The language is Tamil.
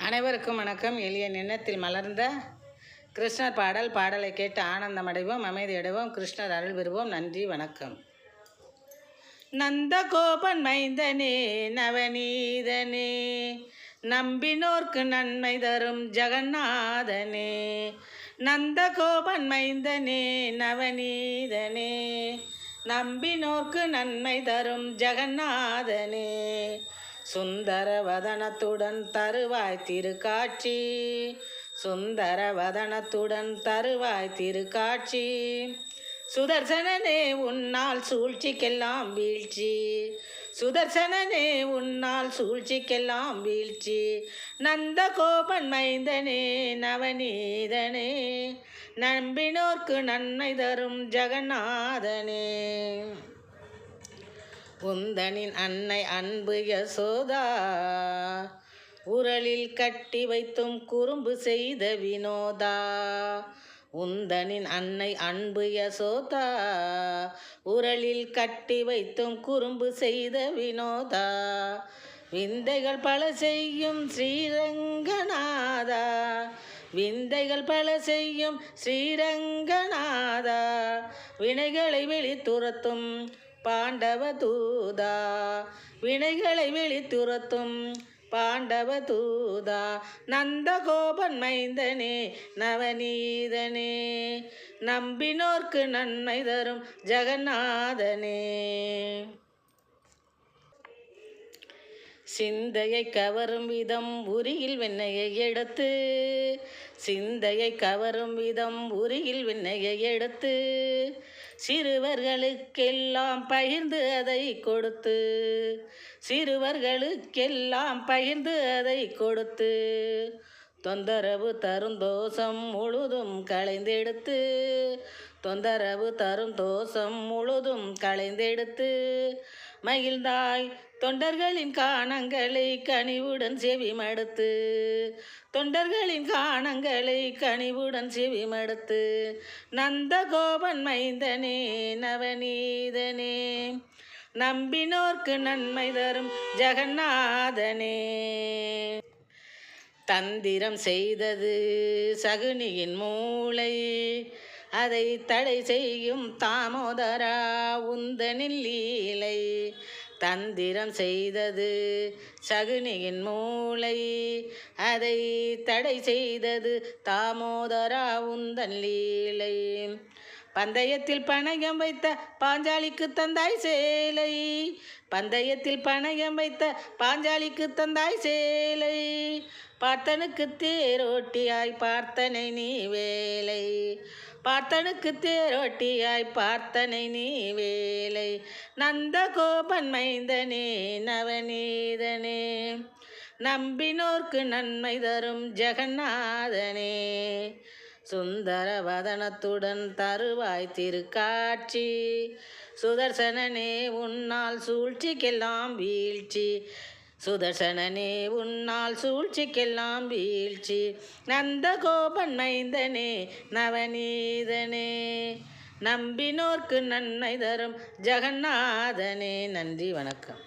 அனைவருக்கும் வணக்கம். எளிய எண்ணத்தில் மலர்ந்த கிருஷ்ணர் பாடலை கேட்டு ஆனந்தமடைவோம், அமைதியடைவோம், கிருஷ்ணர் அருள் பெறுவோம். நன்றி, வணக்கம். நந்த கோபன் மைந்தனே நவநீதனே, நம்பினோர்க்கு நன்மை தரும் ஜெகநாதனே. நந்த கோபன் மைந்தனே நவநீதனே, நம்பினோர்க்கு நன்மை தரும் ஜெகநாதனே. சுந்தர வதனத்துடன் தருவாய் திருக்காட்சி, சுந்தர வதனத்துடன் தருவாய் திருக்காட்சி. சுதர்சனனே உன்னால் சூழ்ச்சிக்கெல்லாம் வீழ்ச்சி, சுதர்சனனே உன்னால் சூழ்ச்சிக்கெல்லாம் வீழ்ச்சி. நந்த கோபன் மைந்தனே நவநீதனே, நம்பினோர்க்கு நன்மை தரும் ஜெகநாதனே. உந்தனின் அன்னை அன்பு யசோதா, உரலில் கட்டி வைத்தும் குறும்பு செய்த வினோதா. உந்தனின் அன்னை அன்பு யசோதா, உரலில் கட்டி வைத்தும் குறும்பு செய்த வினோதா. விந்தைகள் பல செய்யும் ஸ்ரீரங்கநாதா, விந்தைகள் பல செய்யும் ஸ்ரீரங்கநாதா. வினைகளை வெளித்துரத்தும் பாண்டவ தூதா, வினைகளை வெளித்துரத்தும் பாண்டவ தூதா. நந்த கோபன் மைந்தனே நவநீதனே, நம்பினோர்க்கு நன்மை தரும் ஜெகநாதனே. சிந்தையை கவரும் விதம் உரியில் வெண்ணையை எடுத்து, சிந்தையை கவரும் விதம் உரியில் வெண்ணையை எடுத்து, சிறுவர்களுக்கெல்லாம் பகிர்ந்து அதை கொடுத்து, சிறுவர்களுக்கெல்லாம் பகிர்ந்து அதை கொடுத்து. தொந்தரவு தரும் தோஷம் முழுதும் களைந்தெடுத்து, தொந்தரவு தரும் தோஷம் முழுதும் களைந்தெடுத்து. மகிழ்ந்தாய் தொண்டர்களின் காணங்களை கனிவுடன் செவிமடுத்து, தொண்டர்களின் காணங்களை கனிவுடன் செவிமடுத்து. நந்த கோபன் மைந்தனே நவநீதனே, நம்பினோர்க்கு நன்மை தரும் ஜெகநாதனே. தந்திரம் செய்தது சகுனியின் மூளை, அதை தடை செய்யும் தாமோதரா உந்தனின் லீலை. தந்திரம் செய்தது சகுனியின் மூளை, அதை தடை செய்தது தாமோதரா உந்தன் லீலை. பந்தயத்தில் பணயம் வைத்த பாஞ்சாலிக்கு தந்தாய் சேலை, பந்தயத்தில் பணயம் வைத்த பாஞ்சாலிக்கு தந்தாய் சேலை. பார்த்தனுக்கு தேரோட்டியாய் பார்த்தனை நீ வேலை, பார்த்தனுக்கு தேரோட்டியாய் பார்த்தனை நீ வேலை. நந்த கோபன் மைந்தனே நவநீதனே, நம்பினோர்க்கு நன்மை தரும் ஜெகநாதனே. சுந்தர வதனத்துடன் தருவாய் திருக்காட்சி, சுதர்சனனே உன்னால் சூழ்ச்சிக்கெல்லாம் வீழ்ச்சி, சுதர்சனனே உன்னால் சூழ்ச்சிக்கெல்லாம் வீழ்ச்சி. நந்த கோபன் மைந்தனே நவநீதனே, நம்பினோர்க்கு நன்மை தரும் ஜெகநாதனே. நன்றி, வணக்கம்.